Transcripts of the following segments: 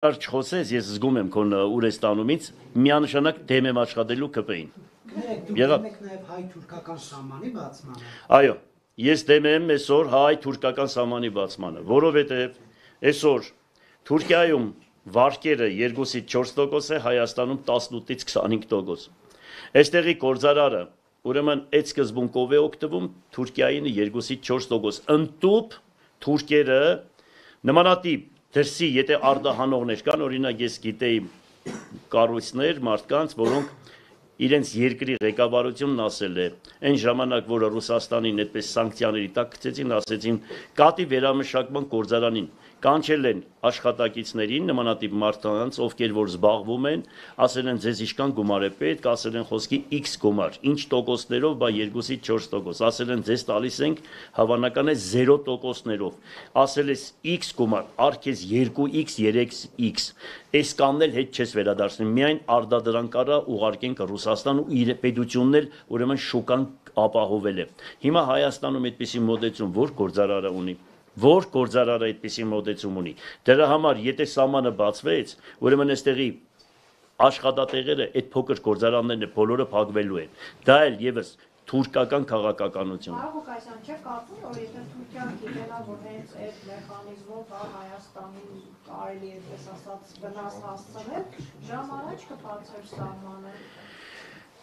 Չխոսես, ես զգում եմ քո ուր ես տանումից, միանշանակ դեմ եմ աշխատելու ԿՊ-ին։ Եղավ նաև հայ-թուրքական սահմանի բացմանը։ Այո, ես դեմ եմ այսօր հայ-թուրքական սահմանի բացմանը, որովհետև այսօր Թուրքիայում վարկերը 2-ից 4% է, Հայաստանում 18-ից 25%։ Այստեղի գործարարը, ուրեմն այդ սկզբունքով է օգտվում, Թուրքիային 2-ից 4%։ Ընդտուփ թուրքերը նմանատիպ դրսի, եթե արտահանողներ կան, օրինակ ես գիտեի կառույցներ, մարդկանց, որոնք իրենց երկրի ղեկավարությունն ասել է, այն ժամանակ, որ Ռուսաստանին այդպես սանկցիաների տակ գցեցին, ասեցին կատի վերամշակման գործարանին կանչել են աշխատակիցներին, նմանատիպ մարդկանց, ովքեր որ զբաղվում են, ասել են ձեզ ինչքան գումար է պետք, ասել են խոսքի X գումար, ինչ տոկոսներով, բա 2-ից 4%, ասել են ձեզ տալիս ենք հավանական է 0%-ներով, ասել ես X գումար, արքես 2X, 3X, այս կանն էլ հետ չես վերադարձնի, միայն արդադրանք արա ուղարկենք Ռուսաստան ու իր պետությունն էլ ուրեմն շուկան ապահովել է։ Հիմա Հայաստանում այդպիսի մոտեցում որ գործարարը ունի, որ գործարարը այդպիսի մոտեցում ունի։ Դրա համար, եթե սահմանը բացվեց, ուրեմն այստեղի աշխատատեղերը, այդ փոքր գործարաններն է, բոլորը փակվելու են։ Դա էլ եւս թուրքական քաղաքականություն։ Ղուկասյան, չէ՞ կարծում, որ եթե Թուրքիան գիտենա, որ հենց այդ մեխանիզմով Հայաստանին կարելի է, այսպես ասած, վնաս հասցնել, ժամ առաջ կբացեր սահմանը։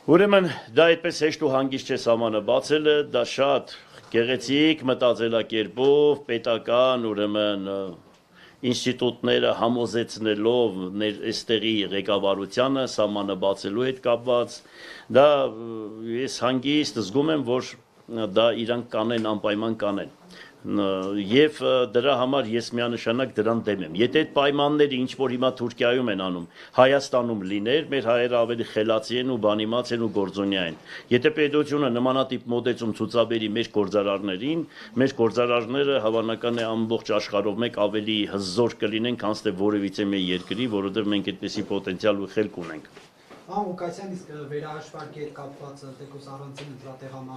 Ուրեմն դա այդպես հեշտ ու հանգիստ չէ սահմանը բացելը, դա շատ գեղեցիկ մտածելակերպով, պետական, ուրեմն ինստիտուտները համոզեցնելով այստեղի ղեկավարությանը սահմանը բացելու հետ կապված, դա ես հանգիստ զգում եմ, որ դա իրանք կանեն, անպայման կանեն։ Եվ դրա համար ես միանշանակ դրան դեմ եմ։ Եթե այդ պայմանները ինչ որ հիմա Թուրքիայում են անում, Հայաստանում լիներ, մեր հայերը ավելի խելացի են ու բանիմաց են ու գործոնյա են։ Եթե պետությունը նմանատիպ մոտեցում ցուցաբերի մեր գործարարներին, մեր գործարարները հավանական է ամբողջ աշխարհով մեկ ավելի հզոր կլինեն, քան թե որևիցե մի երկրի, որովհետև մենք այդպիսի պոտենցիալ ու խելք ունենք։ Պարոն Ղուկասյան, իսկ վերահաշվարկի հետ կապված թեկուզ առանցին ընտրատեղամաս